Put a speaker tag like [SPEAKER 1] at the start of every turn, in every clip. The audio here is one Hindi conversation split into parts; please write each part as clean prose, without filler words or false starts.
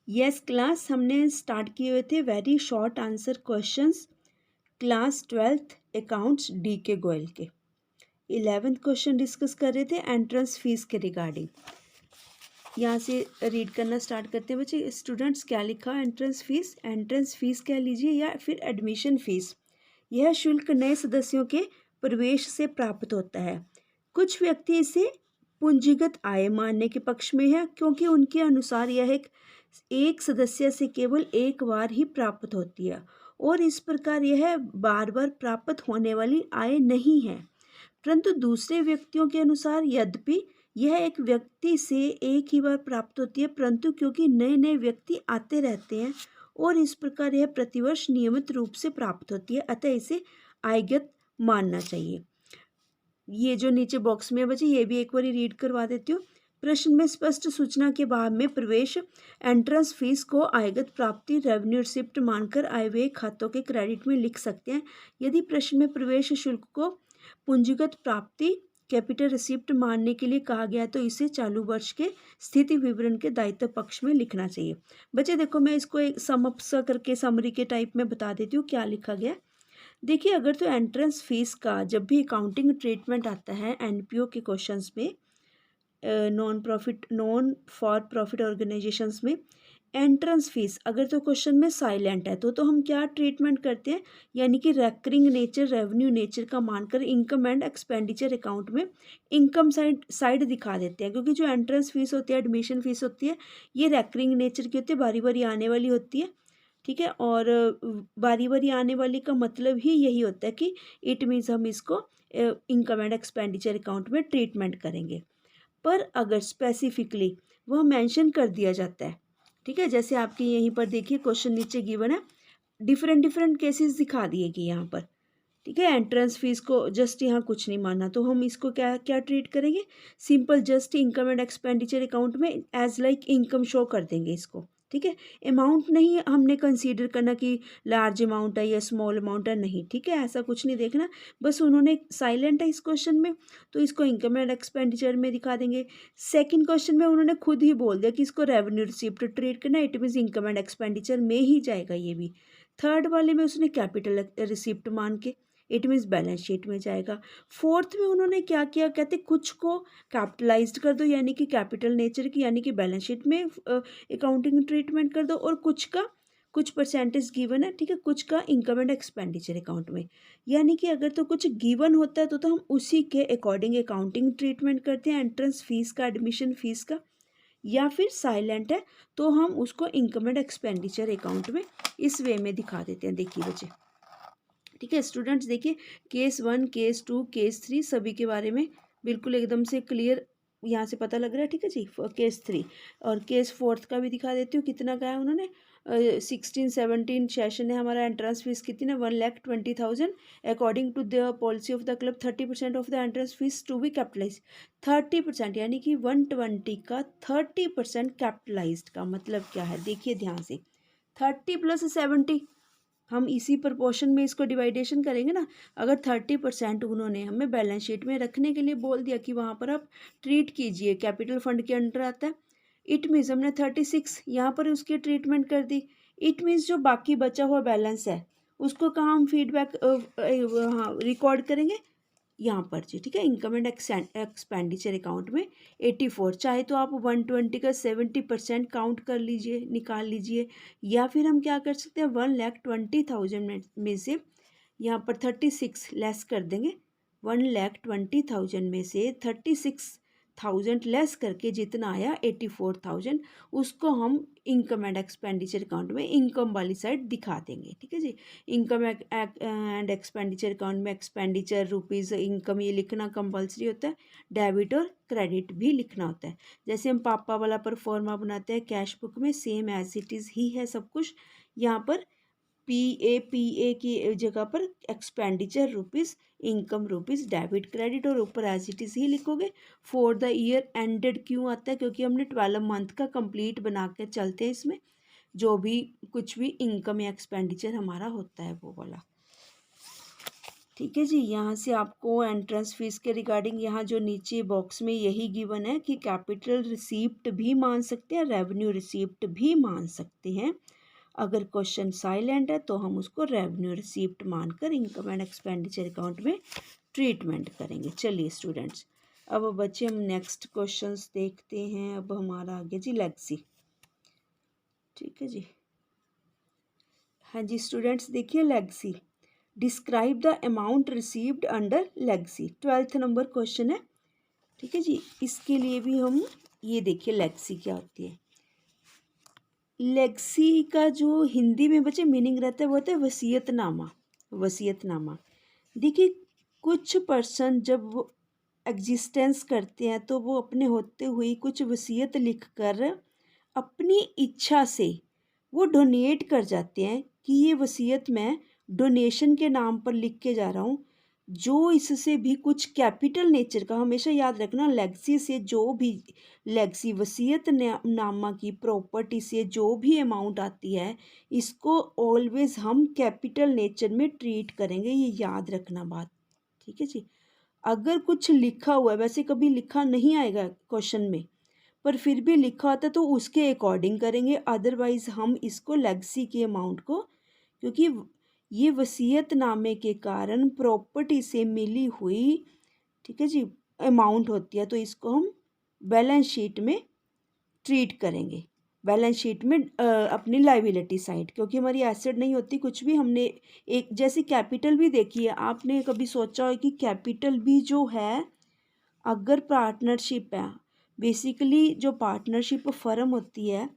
[SPEAKER 1] यस क्लास, हमने स्टार्ट किए हुए थे very short answer questions class 12th accounts D के गोयल के। 11th क्वेश्चन डिस्कस कर रहे थे एंट्रेंस फीस के रिगार्डिंग। यहाँ से रीड करना स्टार्ट करते हैं बच्चे। स्टूडेंट्स क्या लिखा एंट्रेंस फीस कह लीजिए या फिर एडमिशन फीस। यह शुल्क नए सदस्यों के प्रवेश से प्राप्त होता है। कुछ व्यक्ति इसे पूंजीगत आय मानने के पक्ष में है, क्योंकि उनके अनुसार यह एक सदस्य से केवल एक बार ही प्राप्त होती है और इस प्रकार यह बार बार प्राप्त होने वाली आय नहीं है। परंतु दूसरे व्यक्तियों के अनुसार यद्यपि यह एक व्यक्ति से एक ही बार प्राप्त होती है, परंतु क्योंकि नए नए व्यक्ति आते रहते हैं और इस प्रकार यह प्रतिवर्ष नियमित रूप से प्राप्त होती है, अतः इसे आयगत मानना चाहिए। ये जो नीचे बॉक्स में है बच्चे, ये भी एक बार रीड करवा देती हूँ। प्रश्न में स्पष्ट सूचना के बाद में प्रवेश एंट्रेंस फीस को आयगत प्राप्ति रेवेन्यू रिसिप्ट मानकर आय व्यय खातों के क्रेडिट में लिख सकते हैं। यदि प्रश्न में प्रवेश शुल्क को पूंजीगत प्राप्ति कैपिटल रिसिप्ट मानने के लिए कहा गया तो इसे चालू वर्ष के स्थिति विवरण के दायित्व पक्ष में लिखना चाहिए। बच्चे देखो, मैं इसको एक समअप सा करके समरी के टाइप में बता देती हूँ क्या लिखा गया। देखिए, अगर तो एंट्रेंस फीस का जब भी अकाउंटिंग ट्रीटमेंट आता है एनपीओ के क्वेश्चंस में, नॉन फॉर प्रॉफिट ऑर्गेनाइजेशंस में, एंट्रेंस फीस अगर तो क्वेश्चन में साइलेंट है तो हम क्या ट्रीटमेंट करते हैं, यानी कि रेकरिंग नेचर रेवेन्यू नेचर का मानकर इनकम एंड एक्सपेंडिचर अकाउंट में इनकम साइड दिखा देते हैं। क्योंकि जो एंट्रेंस फीस होती है, एडमिशन फीस होती है, ये रेकरिंग नेचर की होती है, बारी बारी आने वाली होती है। ठीक है, और बारी बारी आने वाली का मतलब ही यही होता है कि इट मीन्स हम इसको इनकम एंड एक्सपेंडिचर अकाउंट में ट्रीटमेंट करेंगे। पर अगर स्पेसिफिकली वह मेंशन कर दिया जाता है, ठीक है, जैसे आपके यहीं पर देखिए क्वेश्चन नीचे गिवन है, डिफरेंट केसेस दिखा दिए गए यहाँ पर। ठीक है, एंट्रेंस फीस को जस्ट यहाँ कुछ नहीं माना तो हम इसको क्या क्या ट्रीट करेंगे, simple just income and expenditure account में एज लाइक इनकम शो कर देंगे इसको। ठीक है, अमाउंट नहीं हमने कंसीडर करना कि लार्ज अमाउंट है या स्मॉल अमाउंट है, नहीं। ठीक है, ऐसा कुछ नहीं देखना, बस उन्होंने साइलेंट है इस क्वेश्चन में तो इसको इनकम एंड एक्सपेंडिचर में दिखा देंगे। सेकंड क्वेश्चन में उन्होंने खुद ही बोल दिया कि इसको रेवेन्यू रिसिप्ट ट्रीट करना, it means income and expenditure में ही जाएगा ये भी। थर्ड वाले में उसने कैपिटल रिसिप्ट मान के इट मीन्स बैलेंस शीट में जाएगा। फोर्थ में उन्होंने क्या किया, कहते कुछ को कैपिटलाइज्ड कर दो यानी कि कैपिटल नेचर की, यानी कि बैलेंस शीट में अकाउंटिंग ट्रीटमेंट कर दो, और कुछ का कुछ परसेंटेज गिवन है, ठीक है, कुछ का इनकम एंड एक्सपेंडिचर अकाउंट में। यानी कि अगर तो कुछ गिवन होता है तो हम उसी के अकॉर्डिंग अकाउंटिंग ट्रीटमेंट करते हैं, एंट्रेंस फीस का, एडमिशन फीस का। या फिर साइलेंट है तो हम उसको इनकम एंड एक्सपेंडिचर अकाउंट में इस वे में दिखा देते हैं। देखिए बच्चे, ठीक है स्टूडेंट्स, देखिए केस 1, केस 2, केस 3 सभी के बारे में बिल्कुल एकदम से क्लियर यहाँ से पता लग रहा है। ठीक है जी, केस 3 और केस 4 का भी दिखा देती हूँ कितना का है उन्होंने। 16-17 सेशन है हमारा। एंट्रेंस फीस कितनी है, 1,20,000 according to the policy of the club 30% of the entrance fees to be capitalize. 30% यानी कि 120 का 30% कैपिटलाइज्ड का मतलब क्या है, देखिए ध्यान से, 30 + 70 हम इसी प्रपोर्शन में इसको डिवाइडेशन करेंगे ना। अगर 30% उन्होंने हमें बैलेंस शीट में रखने के लिए बोल दिया कि वहाँ पर आप ट्रीट कीजिए, कैपिटल फंड के अंडर आता है, इट मीन्स हमने 36 यहाँ पर उसकी ट्रीटमेंट कर दी। इट मीन्स जो बाकी बचा हुआ बैलेंस है उसको कहाँ हम फीडबैक हाँ रिकॉर्ड करेंगे, यहाँ पर जी। ठीक है, इनकम एंड एक्सपेंडिचर अकाउंट में 84, चाहे तो आप 120 का 70% काउंट कर लीजिए, निकाल लीजिए, या फिर हम क्या कर सकते हैं 1,20,000 में से यहाँ पर 36 लेस कर देंगे। 1,20,000 में से 36,000 लेस करके जितना आया 84,000 उसको हम इनकम एंड एक्सपेंडिचर अकाउंट में इनकम वाली साइड दिखा देंगे। ठीक है जी, इनकम एंड एक्सपेंडिचर अकाउंट में एक्सपेंडिचर रुपीज़ इनकम ये लिखना कंपलसरी होता है, डेबिट और क्रेडिट भी लिखना होता है। जैसे हम पापा वाला परफॉर्मा बनाते हैं कैश बुक में, सेम एज इट इज़ ही है सब कुछ। यहाँ पर पी ए की जगह पर expenditure rupees, income rupees, debit credit, और ऊपर एज इट इज़ ही लिखोगे। फॉर द ईयर एंडेड क्यों आता है, क्योंकि हमने 12 मंथ का कंप्लीट बना के चलते हैं इसमें, जो भी कुछ भी इनकम या एक्सपेंडिचर हमारा होता है वो वाला। ठीक है जी। यहाँ से आपको एंट्रेंस फीस के रिगार्डिंग यहाँ जो नीचे बॉक्स में यही गिवन है कि कैपिटल रिसीप्ट भी मान सकते हैं, रेवेन्यू रिसीप्ट भी मान सकते हैं। अगर क्वेश्चन साइलेंट है तो हम उसको रेवेन्यू रिसीप्ट मानकर इनकम एंड एक्सपेंडिचर अकाउंट में ट्रीटमेंट करेंगे। चलिए स्टूडेंट्स, अब बच्चे हम नेक्स्ट क्वेश्चंस देखते हैं। अब हमारा आगे जी लेगसी। ठीक है जी। हाँ जी स्टूडेंट्स, देखिए legacy, describe the amount received under legacy, 12th number question है। ठीक है जी। इसके लिए भी हम ये देखिए लेगसी क्या होती है। लेगसी का जो हिंदी में बच्चे मीनिंग रहता है वो होता है वसीयतनामा। वसीयतनामा, देखिए कुछ पर्सन जब वो एग्जिस्टेंस करते हैं तो वो अपने होते हुए कुछ वसीयत लिख कर अपनी इच्छा से वो डोनेट कर जाते हैं कि ये वसीयत मैं डोनेशन के नाम पर लिख के जा रहा हूँ। जो इससे भी कुछ कैपिटल नेचर का, हमेशा याद रखना, लेगसी से जो भी लेगसी वसीयत नामा की प्रॉपर्टी से जो भी अमाउंट आती है, इसको ऑलवेज हम कैपिटल नेचर में ट्रीट करेंगे, ये याद रखना बात। ठीक है जी। अगर कुछ लिखा हुआ है, वैसे कभी लिखा नहीं आएगा क्वेश्चन में, पर फिर भी लिखा होता है तो उसके अकॉर्डिंग करेंगे। अदरवाइज हम इसको लेगसी के अमाउंट को, क्योंकि ये वसीयतनामे के कारण प्रॉपर्टी से मिली हुई, ठीक है जी, अमाउंट होती है, तो इसको हम बैलेंस शीट में ट्रीट करेंगे। बैलेंस शीट में अपनी लाइबिलिटी साइड, क्योंकि हमारी एसेट नहीं होती कुछ भी। हमने एक जैसे कैपिटल भी देखी है, आपने कभी सोचा हो कि कैपिटल भी जो है, अगर पार्टनरशिप है, बेसिकली जो पार्टनरशिप फर्म होती है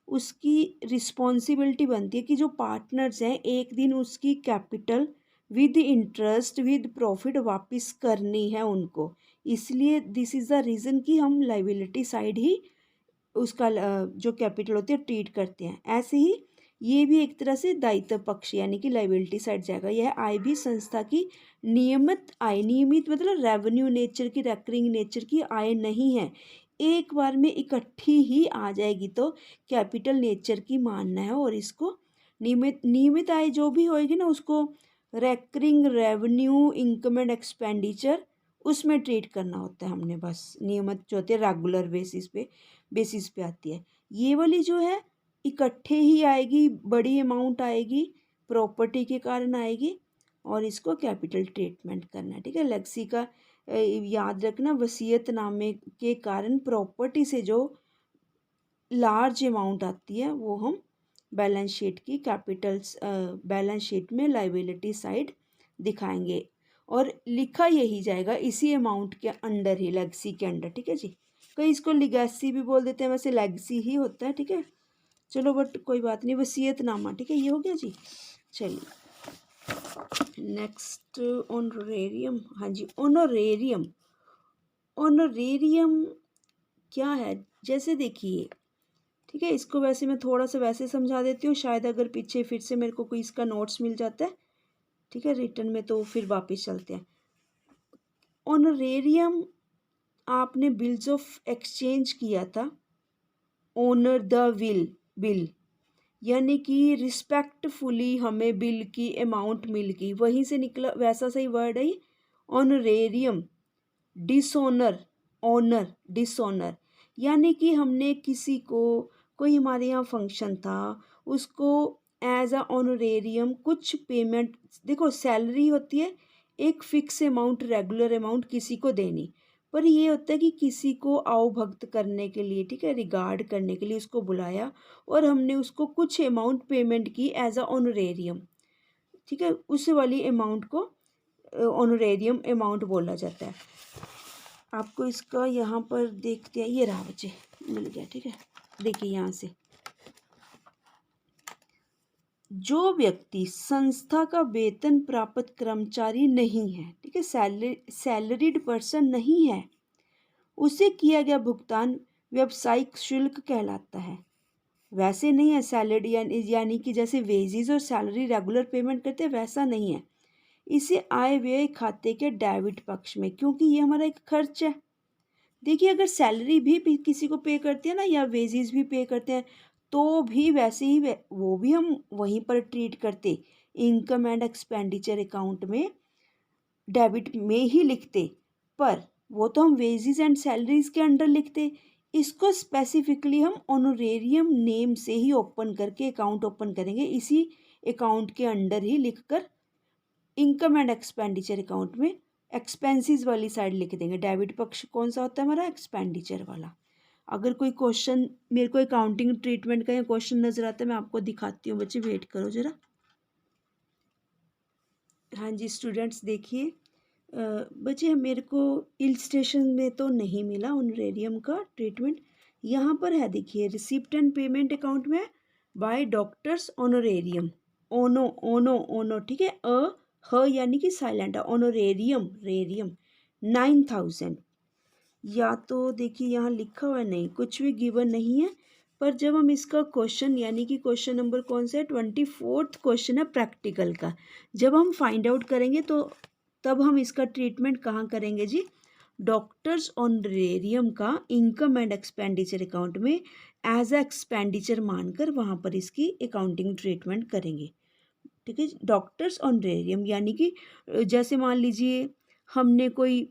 [SPEAKER 1] उसकी रिस्पॉन्सिबिलिटी बनती है कि जो पार्टनर्स हैं एक दिन उसकी capital with interest with profit वापस करनी है उनको। इसलिए दिस इज़ द रीज़न कि हम लाइबिलिटी साइड ही उसका जो कैपिटल होती है ट्रीट करते हैं। ऐसे ही ये भी एक तरह से दायित्व पक्ष यानी कि लाइबिलिटी साइड जाएगा। यह आय भी संस्था की नियमित आय, नियमित मतलब रेवेन्यू नेचर की, रेकरिंग नेचर की आय नहीं है, एक बार में इकट्ठी ही आ जाएगी तो कैपिटल नेचर की मानना है। और इसको नियमित आय जो भी होएगी ना, उसको recurring revenue income and expenditure उसमें ट्रीट करना होता है हमने। बस नियमित जो होती है रेगुलर बेसिस पे आती है। ये वाली जो है इकट्ठे ही आएगी, बड़ी अमाउंट आएगी, प्रॉपर्टी के कारण आएगी, और इसको कैपिटल ट्रीटमेंट करना है। ठीक है। लेगसी का याद रखना, वसीयतनामे के कारण प्रॉपर्टी से जो लार्ज अमाउंट आती है वो हम बैलेंस शीट की कैपिटल्स बैलेंस शीट में लाइबिलिटी साइड दिखाएंगे, और लिखा यही जाएगा इसी अमाउंट के अंडर ही, लेगसी के अंडर। ठीक है जी। कई इसको लिगेसी भी बोल देते हैं, वैसे लेगसी ही होता है। ठीक है, चलो बट कोई बात नहीं, वसीयतनामा। ठीक है, ये हो गया जी। चलिए नेक्स्ट ऑनरेरियम। हाँ जी, ऑनरेरियम। ऑनरेरियम क्या है, जैसे देखिए, ठीक है, इसको वैसे मैं थोड़ा सा वैसे समझा देती हूँ, शायद अगर पीछे फिर से मेरे को कोई इसका नोट्स मिल जाता है, ठीक है, रिटर्न में, तो फिर वापस चलते हैं। ऑनरेरियम आपने बिल्स ऑफ एक्सचेंज किया था, ऑनर द बिल, यानी कि रिस्पेक्टफुली हमें बिल की अमाउंट मिल गई, वहीं से निकला, वैसा सही वर्ड है ऑनरेरियम। डिसऑनर, ऑनर, डिसऑनर, यानी कि हमने किसी को, कोई हमारे यहाँ फंक्शन था, उसको एज अ ऑनरेरियम कुछ पेमेंट, देखो सैलरी होती है एक फिक्स अमाउंट, रेगुलर अमाउंट किसी को देनी, पर ये होता है कि किसी को आवभक्त करने के लिए, ठीक है, रिगार्ड करने के लिए उसको बुलाया और हमने उसको कुछ अमाउंट पेमेंट की एज अ ऑनरेरियम। ठीक है, उस वाली अमाउंट को ऑनरेरियम अमाउंट बोला जाता है। आपको इसका यहाँ पर देखते हैं, ये रहा बच्चे, मिल गया। ठीक है, देखिए यहाँ से, जो व्यक्ति संस्था का वेतन प्राप्त कर्मचारी नहीं है, ठीक है, सैलरीड पर्सन नहीं है, उसे किया गया भुगतान व्यावसायिक शुल्क कहलाता है। वैसे नहीं है सैलरी, यानी कि जैसे वेजेस और सैलरी रेगुलर पेमेंट करते हैं वैसा नहीं है। इसे आय व्यय खाते के डेबिट पक्ष में, क्योंकि ये हमारा एक खर्च है। देखिए अगर सैलरी भी किसी को पे करते हैं ना, या वेजेस भी पे करते हैं, तो भी वैसे ही वो भी हम वहीं पर ट्रीट करते, इनकम एंड एक्सपेंडिचर अकाउंट में डेबिट में ही लिखते, पर वो तो हम वेजेस एंड सैलरीज के अंडर लिखते। इसको स्पेसिफिकली हम ऑनोरेरियम नेम से ही ओपन करके अकाउंट ओपन करेंगे, इसी अकाउंट के अंडर ही लिखकर इनकम एंड एक्सपेंडिचर अकाउंट में एक्सपेंसेस वाली साइड लिख देंगे। डेबिट पक्ष कौन सा होता है हमारा, एक्सपेंडिचर वाला। अगर कोई क्वेश्चन मेरे को अकाउंटिंग ट्रीटमेंट का या क्वेश्चन नजर आता है, मैं आपको दिखाती हूँ बच्चे, वेट करो जरा। हाँ जी स्टूडेंट्स देखिए, बच्चे मेरे को इलस्ट्रेशन में तो नहीं मिला ऑनरेरियम का ट्रीटमेंट, यहाँ पर है देखिए, रिसिप्ट एंड पेमेंट अकाउंट में बाय डॉक्टर्स ऑनोरेरियम, ओनो ओनो ओनो, ठीक है, ह यानी कि साइलेंट है, ऑनोरेरियम रेरियम 9,000। या तो देखिए यहाँ लिखा हुआ नहीं, कुछ भी गिवन नहीं है, पर जब हम इसका क्वेश्चन यानी कि क्वेश्चन नंबर कौन सा है, 24th क्वेश्चन है प्रैक्टिकल का, जब हम फाइंड आउट करेंगे तो तब हम इसका ट्रीटमेंट कहाँ करेंगे जी, डॉक्टर्स ऑनरेरियम का इनकम एंड एक्सपेंडिचर अकाउंट में एज ए एक्सपेंडिचर मानकर वहाँ पर इसकी अकाउंटिंग ट्रीटमेंट करेंगे। ठीक है, डॉक्टर्स ऑनरेरियम यानी कि जैसे मान लीजिए हमने कोई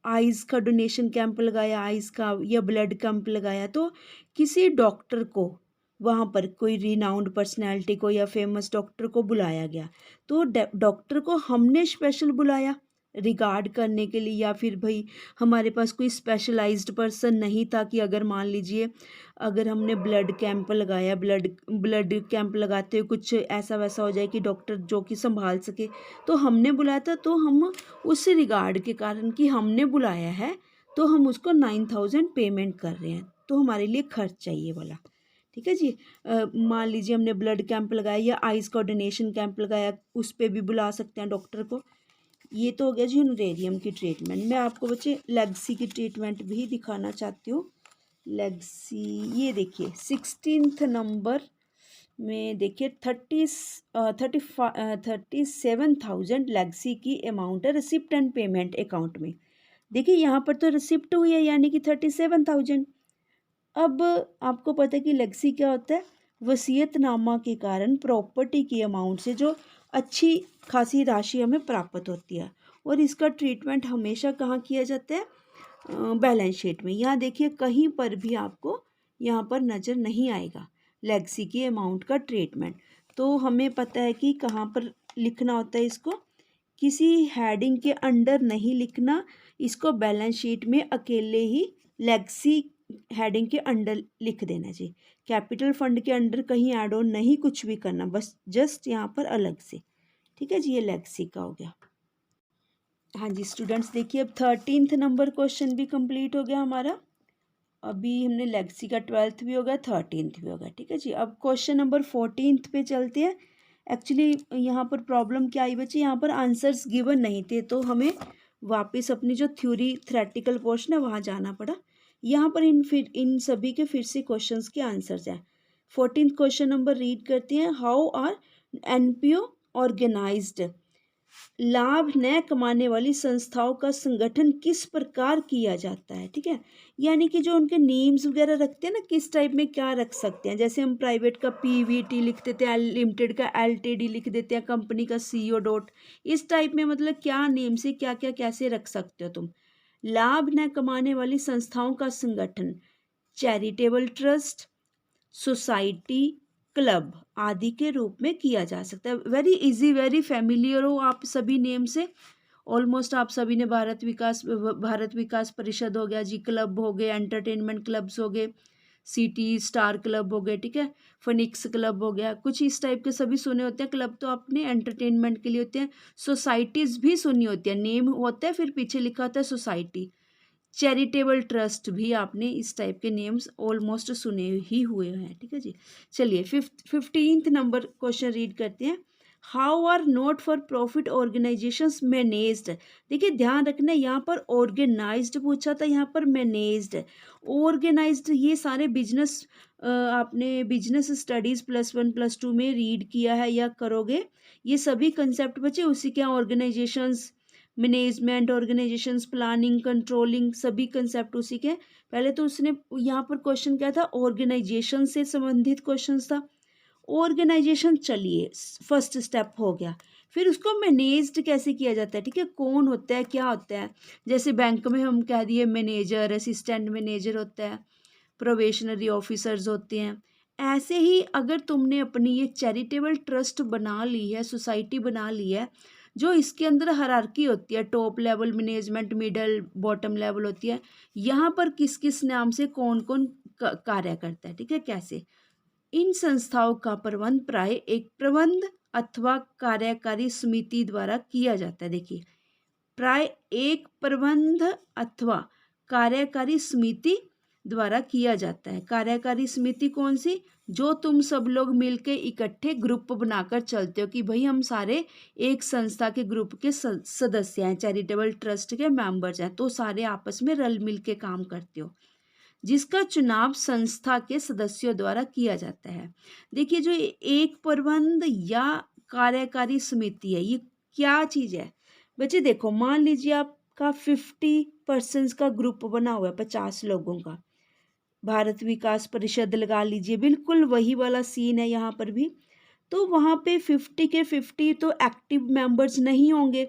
[SPEAKER 1] आइज़ का डोनेशन कैंप लगाया, आइज़ का या ब्लड कैंप लगाया, तो किसी डॉक्टर को वहाँ पर कोई रिनाउंड पर्सनैलिटी को या फेमस डॉक्टर को बुलाया गया, तो डॉक्टर को हमने स्पेशल बुलाया रिगार्ड करने के लिए, या फिर भाई हमारे पास कोई स्पेशलाइज्ड पर्सन नहीं था कि अगर मान लीजिए अगर हमने ब्लड कैंप लगाया, ब्लड कैंप लगाते हुए कुछ ऐसा वैसा हो जाए कि डॉक्टर जो कि संभाल सके, तो हमने बुलाया था, तो हम उस रिगार्ड के कारण कि हमने बुलाया है तो हम उसको 9,000 पेमेंट कर रहे हैं, तो हमारे लिए खर्च चाहिए वाला। ठीक है जी, मान लीजिए हमने ब्लड कैंप लगाया या आइज़ का डोनेशन कैंप लगाया, उस पर भी बुला सकते हैं डॉक्टर को। ये तो हो गया जी ऑनरेरियम की ट्रीटमेंट। मैं आपको बच्चे लेगसी की ट्रीटमेंट भी दिखाना चाहती हूँ। लेगसी ये देखिए 16th नंबर में देखिए 37,000 लेगसी की अमाउंट है रिसिप्ट एंड पेमेंट अकाउंट में। देखिए यहाँ पर तो रिसिप्ट हुई है यानी कि 37,000। अब आपको पता है कि लेगसी क्या होता है, वसीयतनामा के कारण प्रॉपर्टी की अमाउंट से जो अच्छी खासी राशि हमें प्राप्त होती है, और इसका ट्रीटमेंट हमेशा कहाँ किया जाता है, बैलेंस शीट में। यहाँ देखिए कहीं पर भी आपको यहाँ पर नज़र नहीं आएगा लेगसी की अमाउंट का ट्रीटमेंट, तो हमें पता है कि कहाँ पर लिखना होता है इसको, किसी हेडिंग के अंडर नहीं लिखना इसको, बैलेंस शीट में अकेले ही लेगसी हेडिंग के अंडर लिख देना जी। कैपिटल फंड के अंडर कहीं ऐड ऑन नहीं कुछ भी करना, बस जस्ट यहाँ पर अलग से। ठीक है जी, ये लेगसी का हो गया। हाँ जी स्टूडेंट्स देखिए, अब 13th नंबर क्वेश्चन भी कंप्लीट हो गया हमारा। अभी हमने लेगसी का 12th भी हो गया, 13th भी हो गया। ठीक है जी, अब क्वेश्चन नंबर 14th पे चलते हैं। एक्चुअली यहाँ पर प्रॉब्लम क्या आई बच्चे, यहाँ पर आंसर्स गिवन नहीं थे, तो हमें वापस अपनी जो थ्योरी थ्रेटिकल पोर्शन है वहाँ जाना पड़ा। यहाँ पर इन सभी के फिर से क्वेश्चंस के आंसर्स हैं। 14th क्वेश्चन नंबर रीड करते हैं। हाउ आर NPO ऑर्गेनाइज्ड, लाभ न कमाने वाली संस्थाओं का संगठन किस प्रकार किया जाता है। ठीक है, यानी कि जो उनके नेम्स वगैरह रखते हैं ना, किस टाइप में क्या रख सकते हैं, जैसे हम प्राइवेट का PVT लिख देते हैं, लिमिटेड का LTD लिख देते हैं, कंपनी का CO डॉट, इस टाइप में मतलब क्या नेम से क्या क्या कैसे रख सकते हो तुम। लाभ न कमाने वाली संस्थाओं का संगठन चैरिटेबल ट्रस्ट, सोसाइटी, क्लब आदि के रूप में किया जा सकता है। वेरी इजी, वेरी फेमिलियर हो आप सभी नेम से, ऑलमोस्ट आप सभी ने भारत विकास परिषद हो गया जी, क्लब हो गए, एंटरटेनमेंट क्लब्स हो गए, सिटी स्टार क्लब हो गए, ठीक है, फिनिक्स क्लब हो गया, कुछ इस टाइप के सभी सुने होते हैं। क्लब तो आपने एंटरटेनमेंट के लिए होते हैं, सोसाइटीज़ भी सुनी होती है, नेम होता है फिर पीछे लिखा होता है सोसाइटी। चैरिटेबल ट्रस्ट भी आपने इस टाइप के नेम्स ऑलमोस्ट सुने ही हुए हैं। ठीक है जी, चलिए 15th नंबर क्वेश्चन रीड करते हैं। How are not for profit organisations managed. देखिए ध्यान रखना, यहाँ पर ऑर्गेनाइज्ड पूछा था, यहाँ पर मैनेज्ड। ऑर्गेनाइज्ड ये सारे बिजनेस आपने बिजनेस स्टडीज़ +1 +2 में रीड किया है या करोगे, ये सभी कंसेप्ट बचे उसी के। Organisations, management, organisations, planning, controlling, सभी कंसेप्ट उसी के। पहले तो उसने यहाँ पर क्वेश्चन क्या था, ऑर्गेनाइजेशन से संबंधित क्वेश्चन था, ऑर्गेनाइजेशन चलिए फर्स्ट स्टेप हो गया। फिर उसको मैनेज्ड कैसे किया जाता है, ठीक है, कौन होता है, क्या होता है। जैसे बैंक में हम कह दिए मैनेजर, असिस्टेंट मैनेजर होता है, प्रोबेशनरी ऑफिसर्स होते हैं। ऐसे ही अगर तुमने अपनी ये चैरिटेबल ट्रस्ट बना ली है, सोसाइटी बना ली है, जो इसके अंदर हायरार्की होती है, top level management, middle, bottom level होती है, यहाँ पर किस किस नाम से कौन कौन कार्य करता है, ठीक है, कैसे। इन संस्थाओं का प्रबंध प्राय एक प्रबंध अथवा कार्यकारी समिति द्वारा किया जाता है। देखिए, प्राय एक प्रबंध अथवा कार्यकारी समिति द्वारा किया जाता है। कार्यकारी समिति कौन सी, जो तुम सब लोग मिलके इकट्ठे ग्रुप बनाकर चलते हो कि भाई हम सारे एक संस्था के ग्रुप के सदस्य हैं, चैरिटेबल ट्रस्ट के मेंबर्स हैं, तो सारे आपस में रल मिल के काम करते हो, जिसका चुनाव संस्था के सदस्यों द्वारा किया जाता है। देखिए, जो एक प्रबंध या कार्यकारी समिति है, ये क्या चीज़ है बच्चे। देखो, मान लीजिए आपका 50% का ग्रुप बना हुआ है, 50 लोगों का, भारत विकास परिषद लगा लीजिए, बिल्कुल वही वाला सीन है यहाँ पर भी। तो वहाँ पे 50 के 50 तो एक्टिव मेंबर्स नहीं होंगे।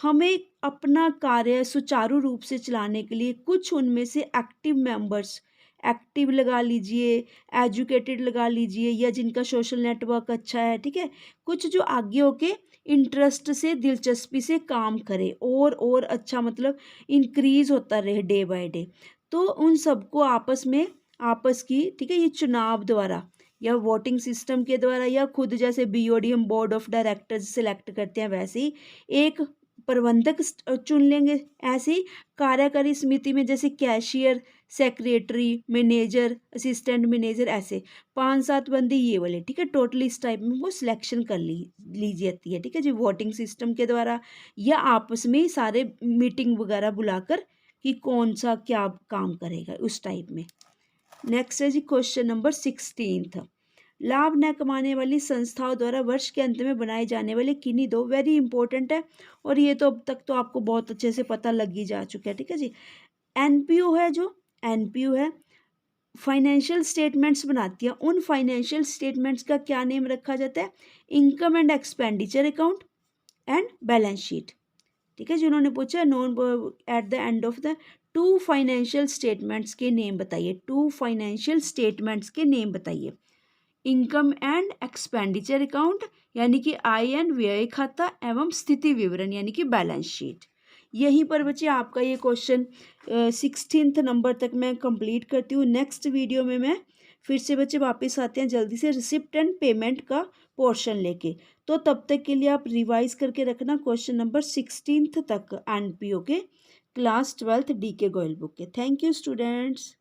[SPEAKER 1] हमें अपना कार्य सुचारू रूप से चलाने के लिए कुछ उनमें से एक्टिव मेंबर्स, एक्टिव लगा लीजिए, एजुकेटेड लगा लीजिए, या जिनका सोशल नेटवर्क अच्छा है, ठीक है, कुछ जो आगे होके इंटरेस्ट से, दिलचस्पी से काम करे और अच्छा, मतलब इंक्रीज होता रहे डे बाय डे। तो उन सबको आपस की, ठीक है, ये चुनाव द्वारा या वोटिंग सिस्टम के द्वारा या खुद जैसे बीओडी हम बोर्ड ऑफ डायरेक्टर्स सिलेक्ट करते हैं, वैसे ही एक प्रबंधक चुन लेंगे। ऐसे ही कार्यकारी समिति में जैसे cashier, secretary, manager, assistant manager, ऐसे 5-7 बंदे ये वाले, ठीक है, टोटल इस टाइप में वो सिलेक्शन कर ली जाती है, ठीक है जी, वोटिंग सिस्टम के द्वारा या आपस में सारे मीटिंग वगैरह बुलाकर कि कौन सा क्या काम करेगा, उस टाइप में। नेक्स्ट है जी क्वेश्चन नंबर 16। लाभ न कमाने वाली संस्थाओं द्वारा वर्ष के अंत में बनाए जाने वाले किन्हीं दो, वेरी इंपॉर्टेंट है, और ये तो अब तक तो आपको बहुत अच्छे से पता लग ही जा चुका है, ठीक है जी। एनपीओ है, जो एनपीओ है फाइनेंशियल स्टेटमेंट्स बनाती है। उन फाइनेंशियल स्टेटमेंट्स का क्या नेम रखा जाता है, income and expenditure account and balance sheet, ठीक है जी। उन्होंने पूछा non at the end of the two financial statements के नेम बताइए, टू फाइनेंशियल स्टेटमेंट्स के नेम बताइए। इनकम एंड एक्सपेंडिचर अकाउंट यानी कि आय एंड व्यय खाता एवं स्थिति विवरण यानी कि बैलेंस शीट। यहीं पर बच्चे आपका ये क्वेश्चन 16 नंबर तक मैं कंप्लीट करती हूँ। नेक्स्ट वीडियो में मैं फिर से बच्चे वापस आते हैं जल्दी से रिसिप्ट एंड पेमेंट का पोर्शन लेके। तो तब तक के लिए आप रिवाइज करके रखना क्वेश्चन नंबर 16 तक एनपीओ के क्लास 12th डी के गोयल बुक के। Thank you students.